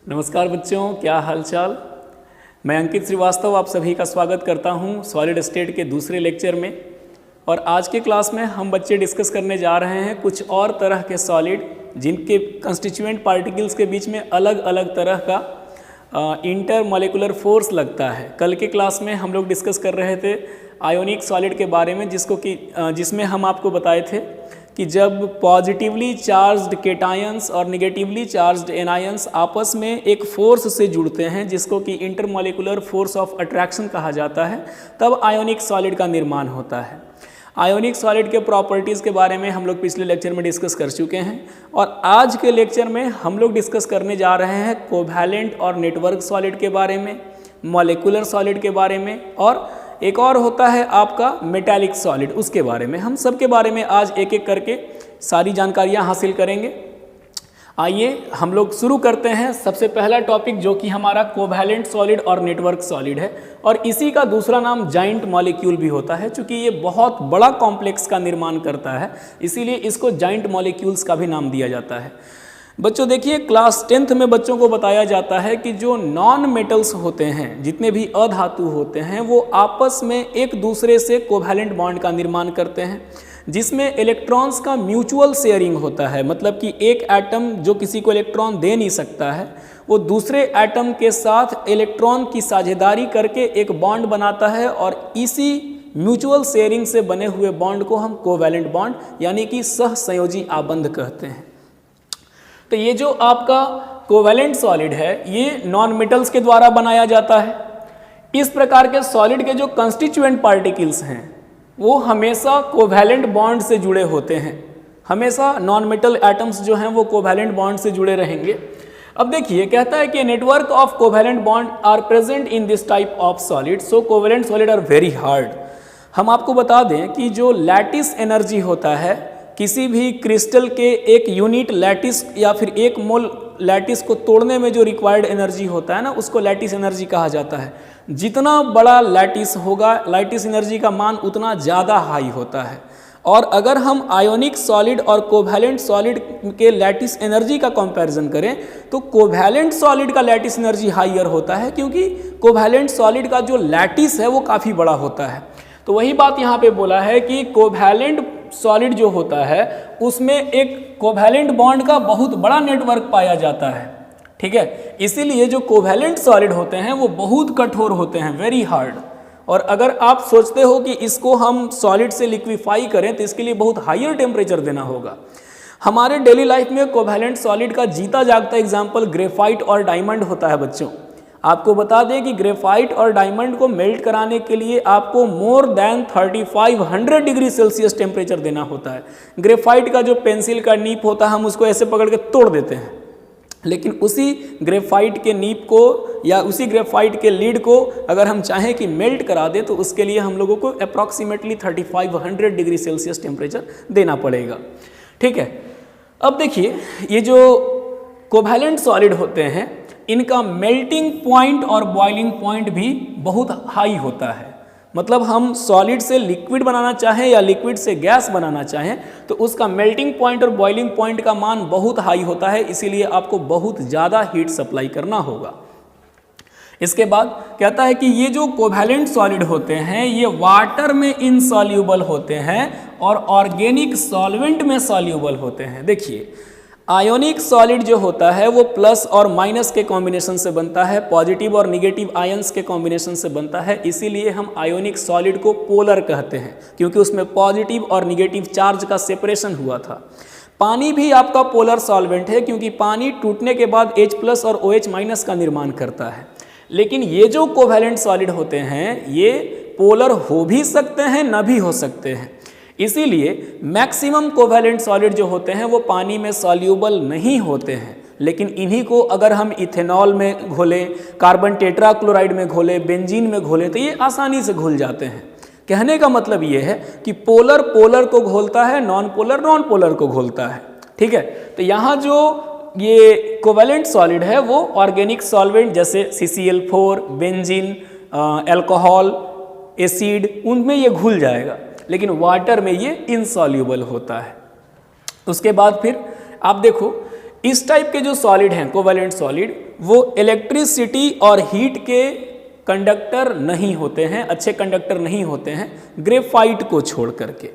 नमस्कार बच्चों, क्या हालचाल। मैं अंकित श्रीवास्तव आप सभी का स्वागत करता हूं सॉलिड स्टेट के दूसरे लेक्चर में। और आज के क्लास में हम बच्चे डिस्कस करने जा रहे हैं कुछ और तरह के सॉलिड जिनके कंस्टिट्यूएंट पार्टिकल्स के बीच में अलग अलग तरह का इंटर मॉलिक्यूलर फोर्स लगता है। कल के क्लास में हम लोग डिस्कस कर रहे थे आयोनिक सॉलिड के बारे में, जिसमें हम आपको बताए थे कि जब पॉजिटिवली चार्ज्ड केटायंस और निगेटिवली चार्ज्ड एनायंस आपस में एक फोर्स से जुड़ते हैं जिसको कि इंटरमॉलिक्यूलर फोर्स ऑफ अट्रैक्शन कहा जाता है, तब आयोनिक सॉलिड का निर्माण होता है। आयोनिक सॉलिड के प्रॉपर्टीज़ के बारे में हम लोग पिछले लेक्चर में डिस्कस कर चुके हैं और आज के लेक्चर में हम लोग डिस्कस करने जा रहे हैं कोवैलेंट और नेटवर्क सॉलिड के बारे में, मॉलिक्यूलर सॉलिड के बारे में, और एक और होता है आपका मेटालिक सॉलिड, उसके बारे में। हम सब के बारे में आज एक एक करके सारी जानकारियां हासिल करेंगे। आइए हम लोग शुरू करते हैं। सबसे पहला टॉपिक जो कि हमारा कोवैलेंट सॉलिड और नेटवर्क सॉलिड है, और इसी का दूसरा नाम जाइंट मॉलिक्यूल भी होता है। चूँकि ये बहुत बड़ा कॉम्प्लेक्स का निर्माण करता है, इसीलिए इसको जाइंट मॉलिक्यूल्स का भी नाम दिया जाता है। बच्चों देखिए, क्लास 10th में बच्चों को बताया जाता है कि जो नॉन मेटल्स होते हैं, जितने भी अधातु होते हैं, वो आपस में एक दूसरे से कोवैलेंट बॉन्ड का निर्माण करते हैं, जिसमें इलेक्ट्रॉन्स का म्यूचुअल शेयरिंग होता है। मतलब कि एक एटम जो किसी को इलेक्ट्रॉन दे नहीं सकता है, वो दूसरे एटम के साथ इलेक्ट्रॉन की साझेदारी करके एक बॉन्ड बनाता है, और इसी म्यूचुअल शेयरिंग से बने हुए बॉन्ड को हम कोवैलेंट बॉन्ड यानी कि सहसंयोजी आबंध कहते हैं। तो ये जो आपका कोवैलेंट सॉलिड है, ये नॉन मेटल्स के द्वारा बनाया जाता है। इस प्रकार के सॉलिड के जो कंस्टिट्यूएंट पार्टिकल्स हैं वो हमेशा कोवैलेंट बॉन्ड से जुड़े होते हैं। हमेशा नॉन मेटल एटम्स जो हैं वो कोवैलेंट बॉन्ड से जुड़े रहेंगे। अब देखिए, कहता है कि network of covalent bond are present in this type of solid, so covalent solid are very hard. हम आपको बता दें कि जो लैटिस एनर्जी होता है, किसी भी क्रिस्टल के एक यूनिट लैटिस या फिर एक मोल लैटिस को तोड़ने में जो रिक्वायर्ड एनर्जी होता है ना, उसको लैटिस एनर्जी कहा जाता है। जितना बड़ा लैटिस होगा, लैटिस एनर्जी का मान उतना ज़्यादा हाई होता है। और अगर हम आयोनिक सॉलिड और कोवैलेंट सॉलिड के लैटिस एनर्जी का कंपैरिजन करें तो कोवैलेंट सॉलिड का लैटिस एनर्जी हाईयर होता है, क्योंकि कोवैलेंट सॉलिड का जो लैटिस है वो काफ़ी बड़ा होता है। तो वही बात यहाँ पे बोला है कि कोवैलेंट सॉलिड जो होता है उसमें एक कोवैलेंट बॉन्ड का बहुत बड़ा नेटवर्क पाया जाता है। ठीक है, इसीलिए जो कोवैलेंट सॉलिड होते हैं वो बहुत कठोर होते हैं, वेरी हार्ड। और अगर आप सोचते हो कि इसको हम सॉलिड से लिक्विफाई करें तो इसके लिए बहुत हायर टेम्परेचर देना होगा। हमारे डेली लाइफ में कोवैलेंट सॉलिड का जीता जागता एग्जाम्पल ग्रेफाइट और डायमंड होता है। बच्चों आपको बता दें कि ग्रेफाइट और डायमंड को मेल्ट कराने के लिए आपको more than 3500 degree Celsius temperature देना होता है। ग्रेफाइट का जो पेंसिल का नीप होता है, हम उसको ऐसे पकड़ के तोड़ देते हैं, लेकिन उसी ग्रेफाइट के नीप को या उसी ग्रेफाइट के लीड को अगर हम चाहें कि मेल्ट करा दें तो उसके लिए हम लोगों को अप्रॉक्सीमेटली 3500 डिग्री सेल्सियस टेम्परेचर देना पड़ेगा। ठीक है, अब देखिए, ये जो कोवैलेंट सॉलिड होते हैं इनका मेल्टिंग पॉइंट और बॉइलिंग पॉइंट भी बहुत हाई होता है। मतलब हम सॉलिड से लिक्विड बनाना चाहें या लिक्विड से गैस बनाना चाहें तो उसका मेल्टिंग पॉइंट और बॉइलिंग पॉइंट का मान बहुत हाई होता है, इसीलिए आपको बहुत ज़्यादा हीट सप्लाई करना होगा। इसके बाद कहता है कि ये जो कोवैलेंट सॉलिड होते हैं ये वाटर में इनसॉल्यूबल होते हैं और ऑर्गेनिक सॉल्वेंट में सॉल्यूबल होते हैं। देखिए, आयोनिक सॉलिड जो होता है वो प्लस और माइनस के कॉम्बिनेशन से बनता है, पॉजिटिव और निगेटिव आयंस के कॉम्बिनेशन से बनता है। इसीलिए हम आयोनिक सॉलिड को पोलर कहते हैं, क्योंकि उसमें पॉजिटिव और निगेटिव चार्ज का सेपरेशन हुआ था। पानी भी आपका पोलर सॉल्वेंट है, क्योंकि पानी टूटने के बाद H+ और OH- का निर्माण करता है। लेकिन ये जो कोवैलेंट सॉलिड होते हैं ये पोलर हो भी सकते हैं, न भी हो सकते हैं। इसीलिए मैक्सिमम कोवैलेंट सॉलिड जो होते हैं वो पानी में सॉल्यूबल नहीं होते हैं, लेकिन इन्हीं को अगर हम इथेनॉल में घोलें, कार्बन टेट्राक्लोराइड में घोलें, बेंजीन में घोलें तो ये आसानी से घुल जाते हैं। कहने का मतलब ये है कि पोलर पोलर को घोलता है, नॉन पोलर नॉन पोलर को घोलता है। ठीक है, तो यहाँ जो ये कोवैलेंट सॉलिड है वो ऑर्गेनिक सॉल्वेंट जैसे CCl4, बेंजीन, अल्कोहल, एसिड, उनमें ये घुल जाएगा, लेकिन वाटर में ये इनसॉल्यूबल होता है। उसके बाद फिर आप देखो, इस टाइप के जो सॉलिड हैं कोवैलेंट सॉलिड, वो इलेक्ट्रिसिटी और हीट के कंडक्टर नहीं होते हैं, अच्छे कंडक्टर नहीं होते हैं ग्रेफाइट को छोड़ करके।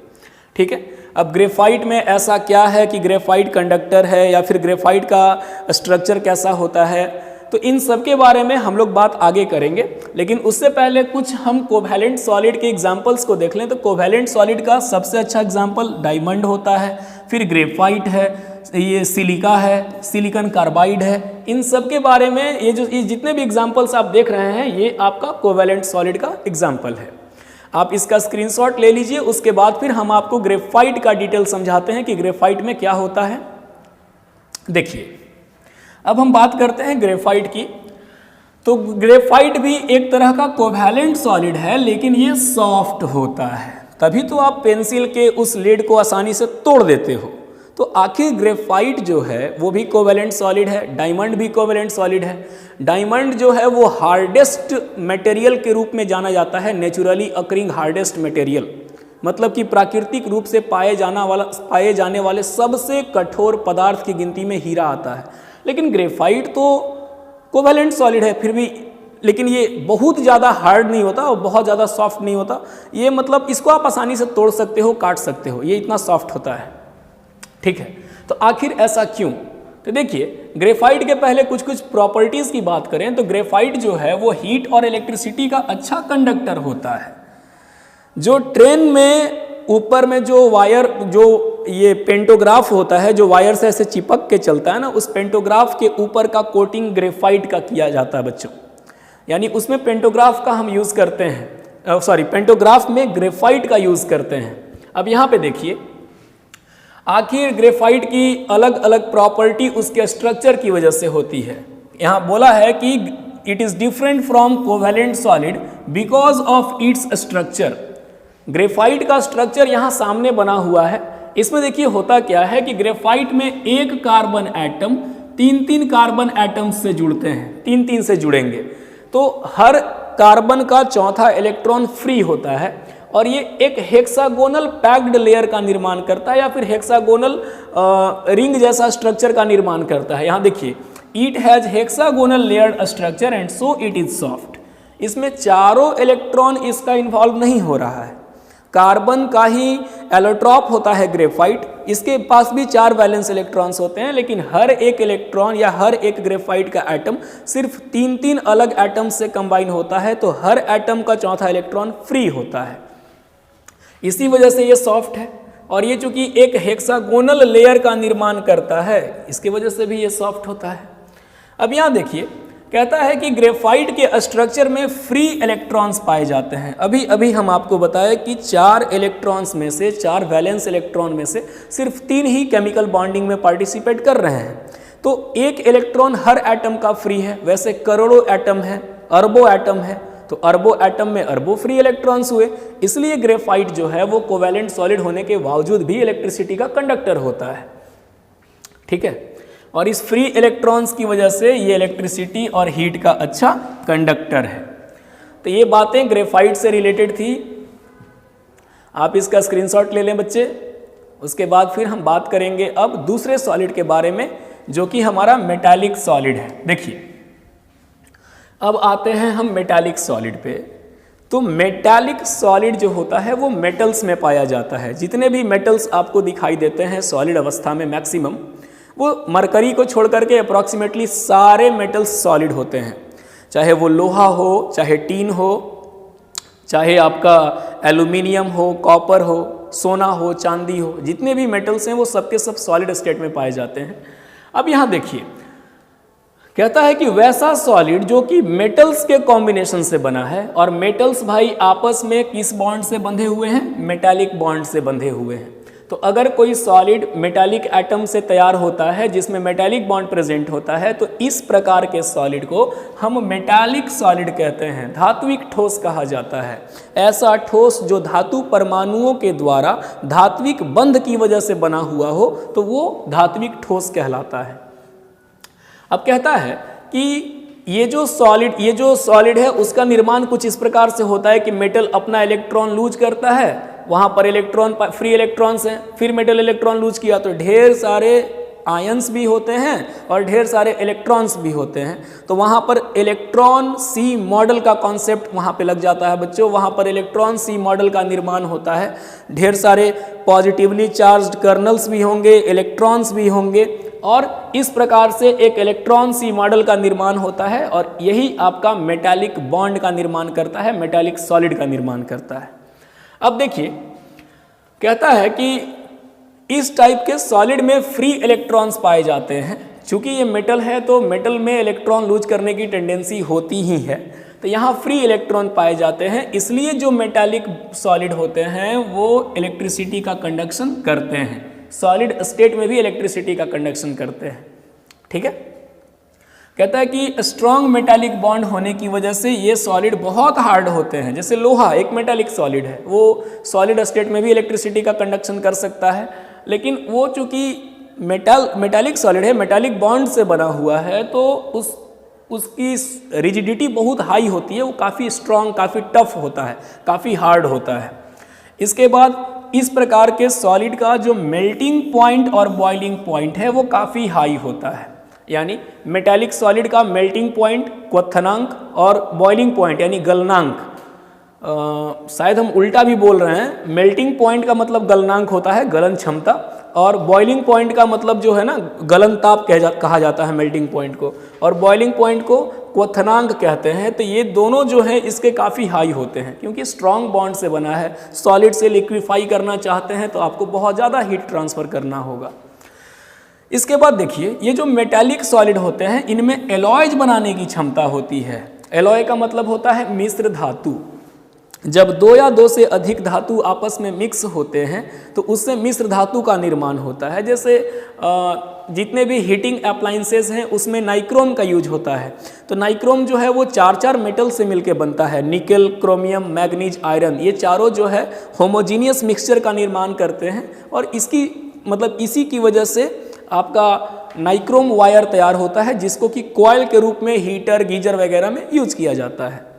ठीक है, अब ग्रेफाइट में ऐसा क्या है कि ग्रेफाइट कंडक्टर है या फिर ग्रेफाइट का स्ट्रक्चर कैसा होता है, तो इन सब के बारे में हम लोग बात आगे करेंगे। लेकिन उससे पहले कुछ हम कोवैलेंट सॉलिड के एग्जांपल्स को देख लें। तो कोवैलेंट सॉलिड का सबसे अच्छा एग्जांपल डायमंड होता है, फिर ग्रेफाइट है, ये सिलिका है, सिलिकॉन कार्बाइड है। इन सब के बारे में ये जितने भी एग्जांपल्स आप देख रहे हैं ये आपका कोवैलेंट सॉलिड का एग्जांपल है। आप इसका स्क्रीनशॉट ले लीजिए, उसके बाद फिर हम आपको ग्रेफाइट का डिटेल समझाते हैं कि ग्रेफाइट में क्या होता है। देखिए, अब हम बात करते हैं ग्रेफाइट की। तो ग्रेफाइट भी एक तरह का कोवैलेंट सॉलिड है, लेकिन ये सॉफ्ट होता है, तभी तो आप पेंसिल के उस लीड को आसानी से तोड़ देते हो। तो आखिर ग्रेफाइट जो है वो भी कोवैलेंट सॉलिड है, डायमंड भी कोवैलेंट सॉलिड है। डायमंड जो है वो हार्डेस्ट मटेरियल के रूप में जाना जाता है, नेचुरली अकरिंग हार्डेस्ट मटेरियल, मतलब कि प्राकृतिक रूप से पाए जाने वाले सबसे कठोर पदार्थ की गिनती में हीरा आता है। लेकिन ग्रेफाइट तो कोवैलेंट सॉलिड है फिर भी, लेकिन ये बहुत ज़्यादा हार्ड नहीं होता और बहुत ज़्यादा सॉफ्ट नहीं होता। ये मतलब इसको आप आसानी से तोड़ सकते हो, काट सकते हो, ये इतना सॉफ्ट होता है। ठीक है, तो आखिर ऐसा क्यों? तो देखिए, ग्रेफाइट के पहले कुछ कुछ प्रॉपर्टीज़ की बात करें तो ग्रेफाइट जो है वो हीट और इलेक्ट्रिसिटी का अच्छा कंडक्टर होता है। जो ट्रेन में ऊपर में जो वायर, जो ये पेंटोग्राफ होता है, जो वायर से ऐसे चिपक के चलता है ना, उस पेंटोग्राफ के ऊपर का कोटिंग ग्रेफाइट का किया जाता है बच्चों। यानी उसमें पेंटोग्राफ का हम यूज़ करते हैं, पेंटोग्राफ में ग्रेफाइट का यूज़ करते हैं। अब यहाँ पे देखिए, आखिर ग्रेफाइट की अलग अलग प्रॉपर्टी उसके स्ट्रक्चर की वजह से होती है। यहाँ बोला है कि it is different from covalent solid because of its structure. Graphite का स्ट्रक्चर यहाँ सामने बना हुआ है। इसमें देखिए होता क्या है कि ग्रेफाइट में एक कार्बन एटम तीन तीन कार्बन एटम्स से जुड़ते हैं, तीन तीन से जुड़ेंगे, तो हर कार्बन का चौथा इलेक्ट्रॉन फ्री होता है और ये एक हेक्सागोनल पैक्ड लेयर का निर्माण करता है या फिर हेक्सागोनल रिंग जैसा स्ट्रक्चर का निर्माण करता है। यहाँ देखिए, it has hexagonal layered structure and so it is soft. इसमें चारों इलेक्ट्रॉन इसका इन्वॉल्व नहीं हो रहा है, कार्बन का ही एलोट्रॉप होता है ग्रेफाइट, इसके पास भी 4 वैलेंस इलेक्ट्रॉन्स होते हैं, लेकिन हर एक इलेक्ट्रॉन या हर एक ग्रेफाइट का एटम सिर्फ 3-3 अलग एटम से कंबाइन होता है, तो हर एटम का चौथा इलेक्ट्रॉन फ्री होता है। इसी वजह से ये सॉफ्ट है और ये चूंकि एक हेक्सागोनल लेयर का निर्माण करता है, इसकी वजह से भी ये सॉफ्ट होता है। अब यहाँ देखिए, कहता है कि ग्रेफाइट के स्ट्रक्चर में फ्री इलेक्ट्रॉन्स पाए जाते हैं। अभी हम आपको बताया कि 4 इलेक्ट्रॉन्स में से, 4 वैलेंस इलेक्ट्रॉन में से सिर्फ 3 ही केमिकल बॉन्डिंग में पार्टिसिपेट कर रहे हैं, तो एक इलेक्ट्रॉन हर एटम का फ्री है। वैसे करोड़ों एटम है, अरबों एटम है, तो अरबों एटम में अरबों फ्री इलेक्ट्रॉन्स हुए, इसलिए ग्रेफाइट जो है वो कोवैलेंट सॉलिड होने के बावजूद भी इलेक्ट्रिसिटी का कंडक्टर होता है। ठीक है, और इस फ्री इलेक्ट्रॉन्स की वजह से ये इलेक्ट्रिसिटी और हीट का अच्छा कंडक्टर है। तो ये बातें ग्रेफाइट से रिलेटेड थी, आप इसका स्क्रीनशॉट ले लें बच्चे। उसके बाद फिर हम बात करेंगे अब दूसरे सॉलिड के बारे में, जो कि हमारा मेटालिक सॉलिड है। देखिए, अब आते हैं हम मेटालिक सॉलिड पे। तो मेटालिक सॉलिड जो होता है वो मेटल्स में पाया जाता है। जितने भी मेटल्स आपको दिखाई देते हैं सॉलिड अवस्था में मैक्सिमम, वो मरकरी को छोड़ करके अप्रॉक्सीमेटली सारे मेटल्स सॉलिड होते हैं, चाहे वो लोहा हो, चाहे टीन हो, चाहे आपका एल्यूमिनियम हो, कॉपर हो, सोना हो, चांदी हो, जितने भी मेटल्स हैं वो सबके सब सॉलिड स्टेट में पाए जाते हैं। अब यहाँ देखिए, कहता है कि वैसा सॉलिड जो कि मेटल्स के कॉम्बिनेशन से बना है, और मेटल्स भाई आपस में किस बॉन्ड से बंधे हुए हैं? मेटालिक बॉन्ड से बंधे हुए हैं। तो अगर कोई सॉलिड मेटालिक एटम से तैयार होता है जिसमें मेटालिक बॉन्ड प्रेजेंट होता है, तो इस प्रकार के सॉलिड को हम मेटालिक सॉलिड कहते हैं। धात्विक ठोस कहा जाता है ऐसा ठोस जो धातु परमाणुओं के द्वारा धात्विक बंध की वजह से बना हुआ हो, तो वो धात्विक ठोस कहलाता है। अब कहता है कि ये जो सॉलिड है उसका निर्माण कुछ इस प्रकार से होता है कि मेटल अपना इलेक्ट्रॉन लूज करता है, वहाँ पर इलेक्ट्रॉन फ्री इलेक्ट्रॉन्स हैं, फिर मेटल इलेक्ट्रॉन लूज किया तो ढेर सारे आयंस भी होते हैं और ढेर सारे इलेक्ट्रॉन्स भी होते हैं। तो वहाँ पर इलेक्ट्रॉन सी मॉडल का कॉन्सेप्ट वहाँ पे लग जाता है बच्चों। वहाँ पर इलेक्ट्रॉन सी मॉडल का निर्माण होता है। ढेर सारे पॉजिटिवली चार्ज्ड कर्नल्स भी होंगे, इलेक्ट्रॉन्स भी होंगे और इस प्रकार से एक इलेक्ट्रॉन सी मॉडल का निर्माण होता है और यही आपका मेटालिक बॉन्ड का निर्माण करता है, मेटालिक सॉलिड का निर्माण करता है। अब देखिए, कहता है कि इस टाइप के सॉलिड में फ्री इलेक्ट्रॉन्स पाए जाते हैं। चूंकि ये मेटल है तो मेटल में इलेक्ट्रॉन लूज करने की टेंडेंसी होती ही है, तो यहाँ फ्री इलेक्ट्रॉन पाए जाते हैं। इसलिए जो मेटालिक सॉलिड होते हैं वो इलेक्ट्रिसिटी का कंडक्शन करते हैं, सॉलिड स्टेट में भी इलेक्ट्रिसिटी का कंडक्शन करते हैं। ठीक है, कहता है कि स्ट्रॉन्ग मेटालिक बॉन्ड होने की वजह से ये सॉलिड बहुत हार्ड होते हैं। जैसे लोहा एक मेटालिक सॉलिड है, वो सॉलिड स्टेट में भी इलेक्ट्रिसिटी का कंडक्शन कर सकता है, लेकिन वो चूंकि मेटालिक सॉलिड है, मेटालिक बॉन्ड से बना हुआ है, तो उसकी रिजिडिटी बहुत हाई होती है, वो काफ़ी स्ट्रॉन्ग, काफ़ी टफ होता है, काफ़ी हार्ड होता है। इसके बाद इस प्रकार के सॉलिड का जो मेल्टिंग पॉइंट और बॉइलिंग पॉइंट है वो काफ़ी हाई होता है। यानी मेटालिक सॉलिड का मेल्टिंग पॉइंट, क्वथनांक और बॉइलिंग पॉइंट यानी गलनांक, शायद हम उल्टा भी बोल रहे हैं। मेल्टिंग पॉइंट का मतलब गलनांक होता है, गलन क्षमता, और बॉइलिंग पॉइंट का मतलब जो है ना गलन ताप कहा जाता है मेल्टिंग पॉइंट को, और बॉइलिंग पॉइंट को क्वथनांक कहते हैं। तो ये दोनों जो है इसके काफ़ी हाई होते हैं, क्योंकि स्ट्रॉन्ग बॉन्ड से बना है। सॉलिड से लिक्विफाई करना चाहते हैं तो आपको बहुत ज़्यादा हीट ट्रांसफ़र करना होगा। इसके बाद देखिए, ये जो मेटालिक सॉलिड होते हैं इनमें एलॉयज बनाने की क्षमता होती है। एलॉय का मतलब होता है मिश्र धातु। जब दो या दो से अधिक धातु आपस में मिक्स होते हैं तो उससे मिश्र धातु का निर्माण होता है। जैसे जितने भी हीटिंग अप्लायंसेस हैं उसमें नाइक्रोम का यूज होता है। तो नाइक्रोम जो है वो 4 मेटल से मिलके बनता है, निकल, क्रोमियम, मैग्नीज, आयरन। ये चारों जो है होमोजीनियस मिक्सचर का निर्माण करते हैं और इसकी मतलब इसी की वजह से आपका नाइक्रोम वायर तैयार होता है, जिसको कि कॉइल के रूप में हीटर, गीजर वगैरह में यूज किया जाता है।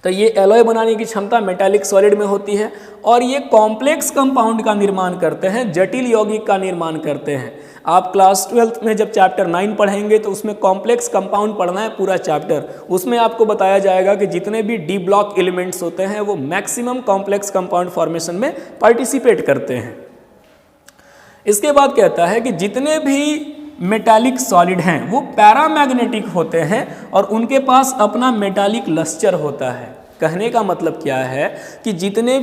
तो ये एलॉय बनाने की क्षमता मेटालिक सॉलिड में होती है और ये कॉम्प्लेक्स कंपाउंड का निर्माण करते हैं, जटिल यौगिक का निर्माण करते हैं। आप क्लास 12th में जब चैप्टर 9 पढ़ेंगे तो उसमें कॉम्प्लेक्स कंपाउंड पढ़ना है पूरा चैप्टर। उसमें आपको बताया जाएगा कि जितने भी डी ब्लॉक एलिमेंट्स होते हैं वो मैक्सिमम कॉम्प्लेक्स कंपाउंड फॉर्मेशन में पार्टिसिपेट करते हैं। इसके बाद कहता है कि जितने भी मेटालिक सॉलिड हैं वो पैरामैग्नेटिक होते हैं और उनके पास अपना मेटालिक लस्टर होता है। कहने का मतलब क्या है कि जितने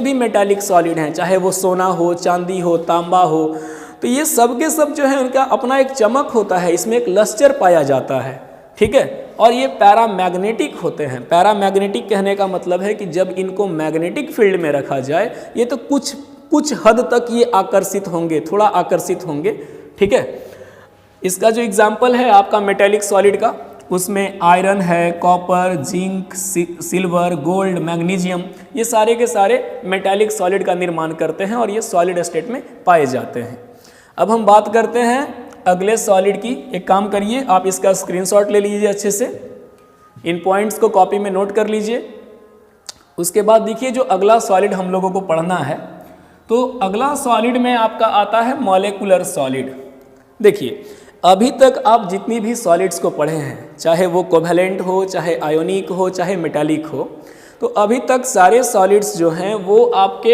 भी मेटालिक सॉलिड हैं, चाहे वो सोना हो, चांदी हो, तांबा हो, तो ये सब के सब जो है उनका अपना एक चमक होता है, इसमें एक लस्टर पाया जाता है। ठीक है, और ये पैरामैग्नेटिक होते हैं। पैरामैग्नेटिक कहने का मतलब है कि जब इनको मैग्नेटिक फील्ड में रखा जाए ये तो कुछ हद तक ये आकर्षित होंगे, थोड़ा आकर्षित होंगे। ठीक है, इसका जो एग्जाम्पल है आपका मेटालिक सॉलिड का, उसमें आयरन है, copper, zinc, silver, gold, magnesium, ये सारे के सारे मेटालिक सॉलिड का निर्माण करते हैं और ये सॉलिड स्टेट में पाए जाते हैं। अब हम बात करते हैं अगले सॉलिड की। एक काम करिए, आप इसका स्क्रीनशॉट ले लीजिए, अच्छे से इन पॉइंट्स को कॉपी में नोट कर लीजिए। उसके बाद देखिए जो अगला सॉलिड हम लोगों को पढ़ना है, तो अगला सॉलिड में आपका आता है मॉलिक्यूलर सॉलिड। देखिए, अभी तक आप जितनी भी सॉलिड्स को पढ़े हैं, चाहे वो कोवेलेंट हो, चाहे आयोनिक हो, चाहे मेटालिक हो, तो अभी तक सारे सॉलिड्स जो हैं वो आपके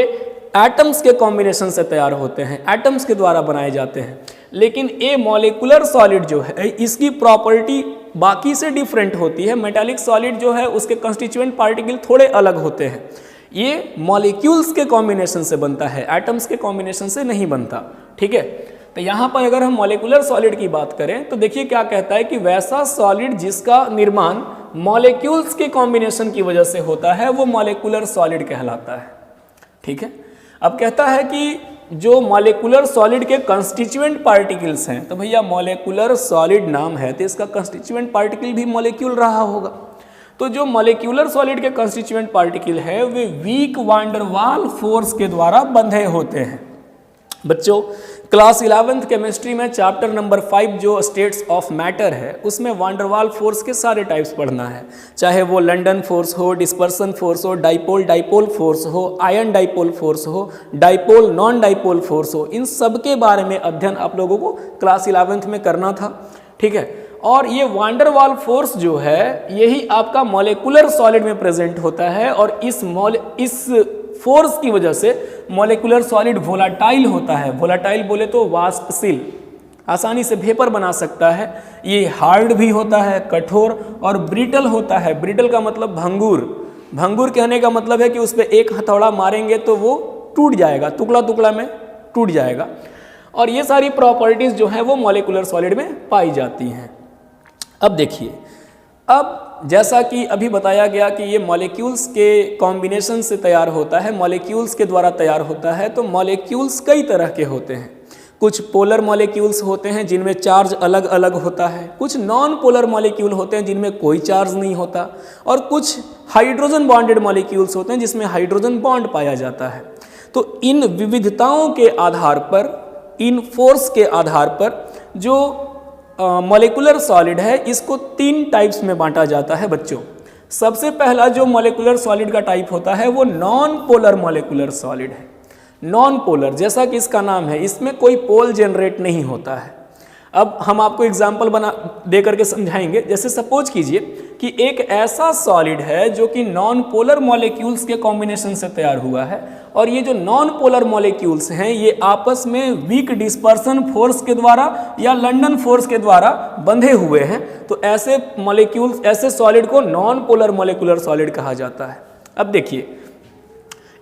एटम्स के कॉम्बिनेशन से तैयार होते हैं, एटम्स के द्वारा बनाए जाते हैं। लेकिन ये मॉलिक्यूलर सॉलिड जो है इसकी प्रॉपर्टी बाकी से डिफरेंट होती है। मेटालिक सॉलिड जो है उसके कंस्टिट्यूएंट पार्टिकल थोड़े अलग होते हैं। ये मॉलिक्यूल्स के कॉम्बिनेशन से बनता है, एटम्स के कॉम्बिनेशन से नहीं बनता। ठीक है, तो यहाँ पर अगर हम मॉलिक्यूलर सॉलिड की बात करें तो देखिए क्या कहता है कि वैसा सॉलिड जिसका निर्माण मॉलिक्यूल्स के कॉम्बिनेशन की वजह से होता है वो मॉलिक्यूलर सॉलिड कहलाता है। ठीक है, अब कहता है कि जो मॉलिक्यूलर सॉलिड के कंस्टिट्यूएंट पार्टिकल्स हैं, तो भैया मॉलिक्यूलर सॉलिड नाम है तो इसका कंस्टिट्यूएंट पार्टिकल भी मॉलिक्यूल रहा होगा। तो जो मॉलिक्यूलर सॉलिड के कंस्टिट्यूएंट पार्टिकल है वे वीक वान डेर वाल फोर्स के द्वारा बंधे होते हैं। बच्चों, क्लास 11th केमिस्ट्री में चैप्टर नंबर 5 जो स्टेट्स ऑफ मैटर है उसमें वान डेर वाल फोर्स के सारे टाइप्स पढ़ना है, चाहे वो लंडन फोर्स हो, डिस्पर्सन फोर्स हो, डाइपोल डाइपोल फोर्स हो, आयन डाइपोल फोर्स हो, डाइपोल नॉन डाइपोल फोर्स हो, इन सब के बारे में अध्ययन आप लोगों को क्लास 11th में करना था। ठीक है, और ये वान डेर वाल फोर्स जो है यही आपका मॉलिक्यूलर सॉलिड में प्रेजेंट होता है और इस फोर्स की वजह से मॉलिक्यूलर सॉलिड वोलाटाइल होता है। वोलाटाइल बोले तो वाष्पशील, आसानी से वेपर बना सकता है। ये हार्ड भी होता है, कठोर और ब्रिटल होता है। ब्रिटल का मतलब भंगुर, भंगुर कहने का मतलब है कि उस पर एक हथौड़ा मारेंगे तो वो टूट जाएगा, टुकड़ा टुकड़ा में टूट जाएगा। और ये सारी प्रॉपर्टीज जो है वो मॉलिक्यूलर सॉलिड में पाई जाती हैं। अब देखिए, अब जैसा कि अभी बताया गया कि ये मॉलिक्यूल्स के कॉम्बिनेशन से तैयार होता है, मॉलिक्यूल्स के द्वारा तैयार होता है, तो मॉलिक्यूल्स कई तरह के होते हैं। कुछ पोलर मॉलिक्यूल्स होते हैं जिनमें चार्ज अलग अलग होता है, कुछ नॉन पोलर मॉलिक्यूल होते हैं जिनमें कोई चार्ज नहीं होता, और कुछ हाइड्रोजन बॉन्डेड मॉलिक्यूल्स होते हैं जिसमें हाइड्रोजन बॉन्ड पाया जाता है। तो इन विविधताओं के आधार पर, इन फोर्स के आधार पर जो मॉलिक्यूलर सॉलिड है इसको 3 टाइप्स में बांटा जाता है बच्चों। सबसे पहला जो मॉलिक्यूलर सॉलिड का टाइप होता है वो नॉन पोलर मॉलिक्यूलर सॉलिड है। नॉन पोलर, जैसा कि इसका नाम है, इसमें कोई पोल जनरेट नहीं होता है। अब हम आपको एग्जाम्पल बना दे करके समझाएंगे। जैसे सपोज कीजिए कि एक ऐसा सॉलिड है जो कि नॉन पोलर मॉलिक्यूल्स के कॉम्बिनेशन से तैयार हुआ है, और ये जो नॉन पोलर मॉलिक्यूल्स हैं ये आपस में वीक डिस्पर्सन फोर्स के द्वारा या लंडन फोर्स के द्वारा बंधे हुए हैं। तो ऐसे मॉलिक्यूल्स, ऐसे सॉलिड को नॉन पोलर मॉलिक्यूलर सॉलिड कहा जाता है। अब देखिए,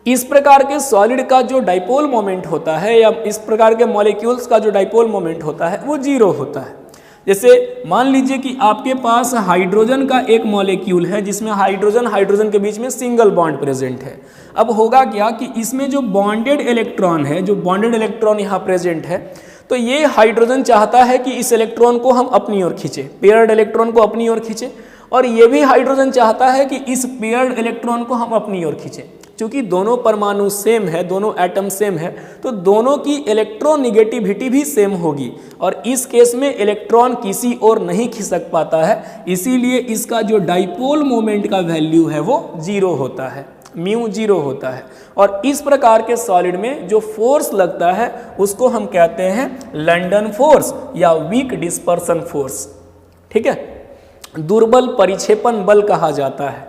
इस प्रकार के सॉलिड का जो डाइपोल मोमेंट होता है या इस प्रकार के मॉलिक्यूल्स का जो डाइपोल मोमेंट होता है वो 0 होता है। जैसे मान लीजिए कि आपके पास हाइड्रोजन का एक मॉलिक्यूल है जिसमें हाइड्रोजन हाइड्रोजन के बीच में सिंगल बॉन्ड प्रेजेंट है। अब होगा क्या कि इसमें जो बॉन्डेड इलेक्ट्रॉन है, जो बॉन्डेड इलेक्ट्रॉन यहाँ प्रेजेंट है, तो ये हाइड्रोजन चाहता है कि इस इलेक्ट्रॉन को हम अपनी ओर खींचे, पेयर्ड इलेक्ट्रॉन को अपनी ओर खींचे, और ये भी हाइड्रोजन चाहता है कि इस पेयर्ड इलेक्ट्रॉन को हम अपनी ओर खींचे। क्योंकि दोनों परमाणु सेम है, दोनों एटम सेम है, तो दोनों की इलेक्ट्रोनिगेटिविटी भी सेम होगी, और इस केस में इलेक्ट्रॉन किसी और नहीं खिसक पाता है। इसीलिए इसका जो डाइपोल मोमेंट का वैल्यू है वो 0 होता है, म्यू 0 होता है। और इस प्रकार के सॉलिड में जो फोर्स लगता है उसको हम कहते हैं लंडन फोर्स या वीक डिस्पर्सन फोर्स। ठीक है, दुर्बल परिक्षेपण बल कहा जाता है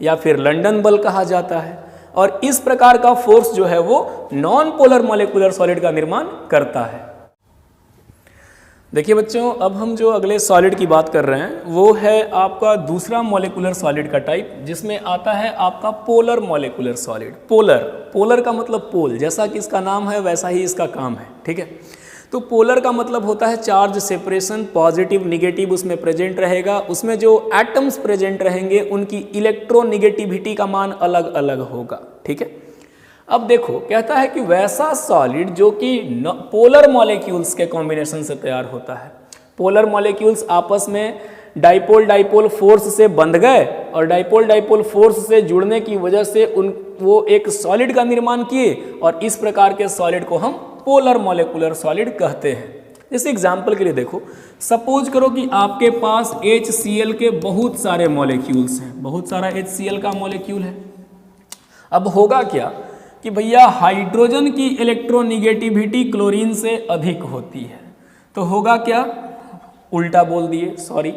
या फिर लंडन बल कहा जाता है। और इस प्रकार का फोर्स जो है वो नॉन पोलर मॉलिक्यूलर सॉलिड का निर्माण करता है। देखिए बच्चों, अब हम जो अगले सॉलिड की बात कर रहे हैं वो है आपका दूसरा मॉलिक्यूलर सॉलिड का टाइप, जिसमें आता है आपका polar molecular solid. Polar, polar का मतलब पोल, जैसा कि इसका नाम है वैसा ही इसका काम है। ठीक है, तो पोलर का मतलब होता है चार्ज सेपरेशन, पॉजिटिव निगेटिव उसमें प्रेजेंट रहेगा। उसमें जो एटम्स प्रेजेंट रहेंगे उनकी इलेक्ट्रोनिगेटिविटी का मान अलग अलग होगा। ठीक है, अब देखो कहता है कि वैसा सॉलिड जो कि पोलर मॉलिक्यूल्स के कॉम्बिनेशन से तैयार होता है। पोलर मॉलिक्यूल्स आपस में डाइपोल डाइपोल फोर्स से बंध गए, और डाइपोल डाइपोल फोर्स से जुड़ने की वजह से वो एक सॉलिड का निर्माण किए, और इस प्रकार के सॉलिड को हम पोलर मॉलिक्यूलर सॉलिड कहते हैं। जैसे एग्जाम्पल के लिए देखो, सपोज करो कि आपके पास HCl के बहुत सारे मॉलिक्यूल्स हैं, बहुत सारा HCl का मॉलिक्यूल है। अब होगा क्या कि भैया हाइड्रोजन की इलेक्ट्रोनिगेटिविटी क्लोरीन से अधिक होती है, तो होगा क्या, उल्टा बोल दिए, सॉरी,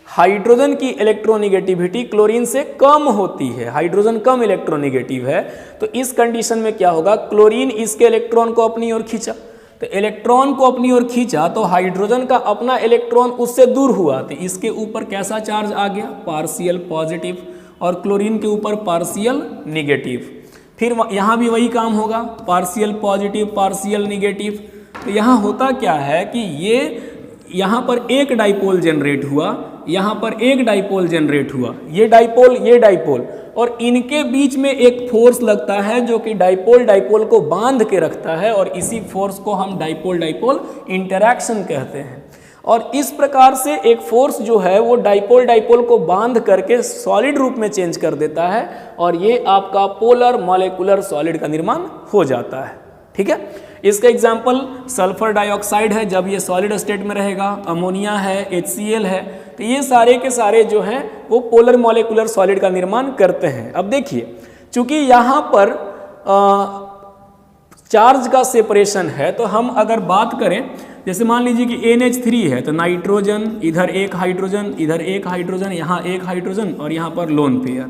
हाइड्रोजन की इलेक्ट्रोनिगेटिविटी क्लोरीन से कम होती है, हाइड्रोजन कम इलेक्ट्रोनिगेटिव है। तो इस कंडीशन में क्या होगा, क्लोरीन इसके इलेक्ट्रॉन को अपनी ओर खींचा, तो इलेक्ट्रॉन को अपनी ओर खींचा तो हाइड्रोजन का अपना इलेक्ट्रॉन उससे दूर हुआ, तो इसके ऊपर कैसा चार्ज आ गया, पार्शियल पॉजिटिव, और क्लोरीन के ऊपर पार्शियल निगेटिव। फिर यहाँ भी वही काम होगा, पार्शियल पॉजिटिव पार्शियल निगेटिव। तो यहाँ होता क्या है कि ये यहाँ पर एक डाइपोल जनरेट हुआ, यहाँ पर एक डाइपोल जनरेट हुआ, ये डाइपोल, और इनके बीच में एक फोर्स लगता है जो कि डाइपोल डाइपोल को बांध के रखता है, और इसी फोर्स को हम डाइपोल डाइपोल इंटरैक्शन कहते हैं। और इस प्रकार से एक फोर्स जो है वो डाइपोल डाइपोल को बांध करके सॉलिड रूप में चेंज कर देता है, और ये आपका पोलर मॉलिक्यूलर सॉलिड का निर्माण हो जाता है। ठीक है, इसका एग्जाम्पल सल्फर डाइऑक्साइड है जब ये सॉलिड स्टेट में रहेगा, अमोनिया है, HCl है, तो ये सारे के सारे जो हैं वो पोलर मॉलिक्यूलर सॉलिड का निर्माण करते हैं। अब देखिए, चूंकि यहाँ पर चार्ज का सेपरेशन है, तो हम अगर बात करें, जैसे मान लीजिए कि NH3 है तो नाइट्रोजन, इधर एक हाइड्रोजन, इधर एक हाइड्रोजन, यहाँ एक हाइड्रोजन और यहाँ पर लोन पेयर।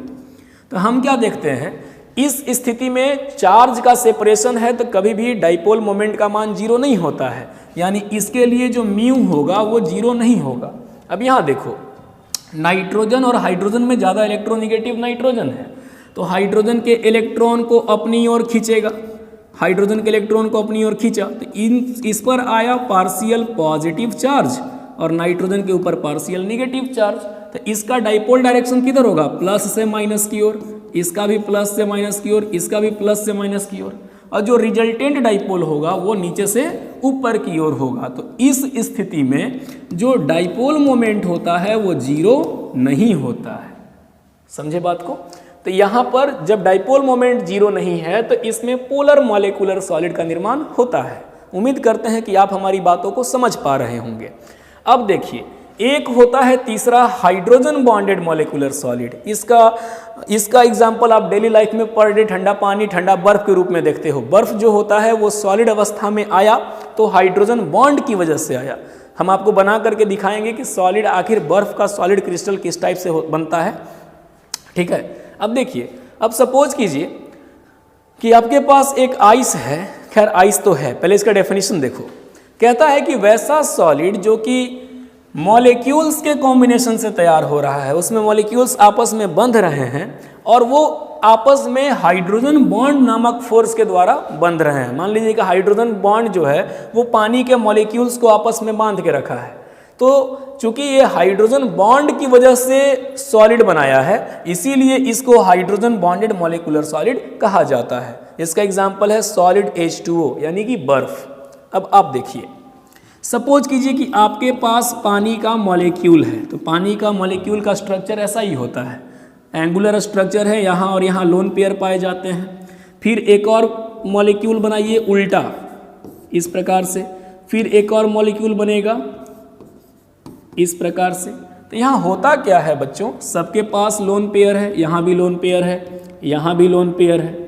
तो हम क्या देखते हैं, इस स्थिति में चार्ज का सेपरेशन है तो कभी भी डाइपोल मोमेंट का मान 0 नहीं होता है, यानी इसके लिए जो म्यू होगा वो 0 नहीं होगा। अब यहाँ देखो, नाइट्रोजन और हाइड्रोजन में ज़्यादा इलेक्ट्रोनिगेटिव नाइट्रोजन है, तो हाइड्रोजन के इलेक्ट्रॉन को अपनी ओर खींचेगा, हाइड्रोजन के इलेक्ट्रॉन को अपनी ओर खींचा तो इस पर आया पार्शियल पॉजिटिव चार्ज और नाइट्रोजन के ऊपर पार्शियल निगेटिव चार्ज। तो इसका डाइपोल डायरेक्शन किधर होगा, प्लस से माइनस की ओर, इसका भी प्लस से माइनस की ओर, इसका भी प्लस से माइनस की ओर, और जो रिजल्टेंट डाइपोल होगा वो नीचे से ऊपर की ओर होगा। तो इस स्थिति में जो डाइपोल मोमेंट होता है वो 0 नहीं होता है। समझे बात को? तो यहाँ पर जब डाइपोल मोमेंट 0 नहीं है तो इसमें पोलर मॉलिक्यूलर सॉलिड का निर्माण होता है। उम्मीद करते हैं कि आप हमारी बातों को समझ पा रहे होंगे। अब देखिए, एक होता है तीसरा हाइड्रोजन बॉन्डेड मॉलिक्यूलर सॉलिड। इसका एग्जांपल आप डेली लाइफ में पर डे ठंडा पानी, ठंडा बर्फ के रूप में देखते हो। बर्फ जो होता है वो सॉलिड अवस्था में आया तो हाइड्रोजन बॉन्ड की वजह से आया। हम आपको बना करके दिखाएंगे कि सॉलिड, आखिर बर्फ का सॉलिड क्रिस्टल किस टाइप से बनता है। ठीक है, अब देखिए, अब सपोज कीजिए कि आपके पास एक आइस है, खैर आइस तो है, पहले इसका डेफिनेशन देखो। कहता है कि वैसा सॉलिड जो कि मॉलिक्यूल्स के कॉम्बिनेशन से तैयार हो रहा है, उसमें मॉलिक्यूल्स आपस में बंध रहे हैं और वो आपस में हाइड्रोजन बॉन्ड नामक फोर्स के द्वारा बंध रहे हैं। मान लीजिए कि हाइड्रोजन बॉन्ड जो है वो पानी के मॉलिक्यूल्स को आपस में बांध के रखा है, तो चूंकि ये हाइड्रोजन बॉन्ड की वजह से सॉलिड बनाया है, इसीलिए इसको हाइड्रोजन बॉन्डेड मॉलिक्यूलर सॉलिड कहा जाता है। इसका एग्जांपल है सॉलिड H2O यानी कि बर्फ। अब आप देखिए, सपोज कीजिए कि आपके पास पानी का मॉलिक्यूल है, तो पानी का मॉलिक्यूल का स्ट्रक्चर ऐसा ही होता है, एंगुलर स्ट्रक्चर है, यहाँ और यहाँ लोन पेयर पाए जाते हैं। फिर एक और मॉलिक्यूल बनाइए उल्टा इस प्रकार से, फिर एक और मॉलिक्यूल बनेगा इस प्रकार से। तो यहाँ होता क्या है बच्चों, सबके पास लोन पेयर है, यहाँ भी लोन पेयर है, यहाँ भी लोन पेयर है।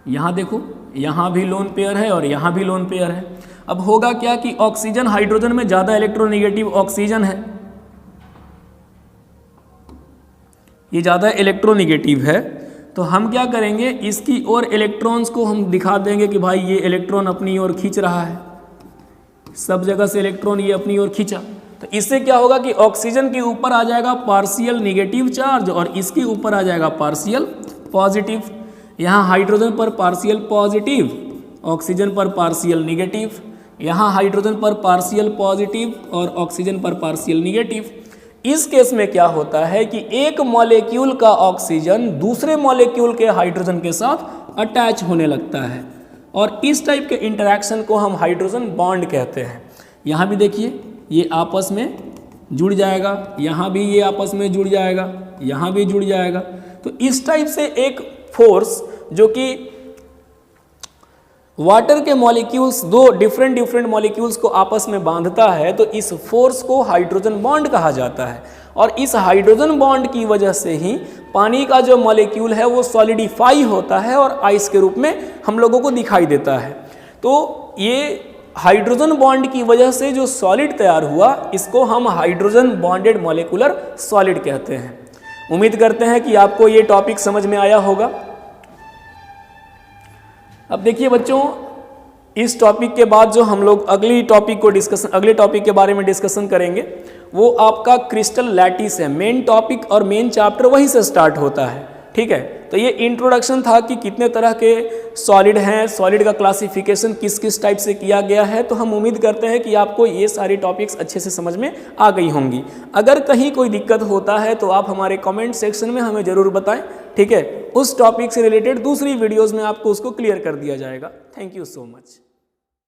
यहाँ देखो, यहाँ भी लोन पेयर है और यहाँ भी लोन पेयर है। अब होगा क्या कि ऑक्सीजन, हाइड्रोजन में ज़्यादा इलेक्ट्रोनेगेटिव ऑक्सीजन है, ये ज़्यादा इलेक्ट्रोनेगेटिव है, तो हम क्या करेंगे, इसकी ओर इलेक्ट्रॉन्स को हम दिखा देंगे कि भाई ये इलेक्ट्रॉन अपनी ओर खींच रहा है, सब जगह से इलेक्ट्रॉन ये अपनी ओर खींचा। तो इससे क्या होगा कि ऑक्सीजन के ऊपर आ जाएगा पार्शियल निगेटिव चार्ज और इसके ऊपर आ जाएगा पार्शियल पॉजिटिव। यहाँ हाइड्रोजन पर पार्शियल पॉजिटिव, ऑक्सीजन पर पार्शियल निगेटिव, यहाँ हाइड्रोजन पर पार्शियल पॉजिटिव और ऑक्सीजन पर पार्शियल निगेटिव। इस केस में क्या होता है कि एक मॉलिक्यूल का ऑक्सीजन दूसरे मॉलिक्यूल के हाइड्रोजन के साथ अटैच होने लगता है और इस टाइप के इंटरैक्शन को हम हाइड्रोजन बॉन्ड कहते हैं। यहाँ भी देखिए, ये आपस में जुड़ जाएगा, यहाँ भी ये आपस में जुड़ जाएगा, यहाँ भी जुड़ जाएगा। तो इस टाइप से एक फोर्स जो कि वाटर के मॉलिक्यूल्स, दो डिफरेंट मॉलिक्यूल्स को आपस में बांधता है, तो इस फोर्स को हाइड्रोजन बॉन्ड कहा जाता है। और इस हाइड्रोजन बॉन्ड की वजह से ही पानी का जो मॉलिक्यूल है वो सॉलिडिफाई होता है और आइस के रूप में हम लोगों को दिखाई देता है। तो ये हाइड्रोजन बॉन्ड की वजह से जो सॉलिड तैयार हुआ, इसको हम हाइड्रोजन बॉन्डेड मॉलिक्यूलर सॉलिड कहते हैं। उम्मीद करते हैं कि आपको ये टॉपिक समझ में आया होगा। अब देखिए बच्चों, इस टॉपिक के बाद जो हम लोग अगले टॉपिक के बारे में डिस्कशन करेंगे वो आपका क्रिस्टल लैटिस है। मेन टॉपिक और मेन चैप्टर वहीं से स्टार्ट होता है। ठीक है, तो ये इंट्रोडक्शन था कि कितने तरह के सॉलिड हैं, सॉलिड का क्लासिफिकेशन किस किस टाइप से किया गया है। तो हम उम्मीद करते हैं कि आपको ये सारी टॉपिक्स अच्छे से समझ में आ गई होंगी। अगर कहीं कोई दिक्कत होता है तो आप हमारे कमेंट सेक्शन में हमें ज़रूर बताएं। ठीक है, उस टॉपिक से रिलेटेड दूसरी वीडियोज़ में आपको उसको क्लियर कर दिया जाएगा। Thank you so much.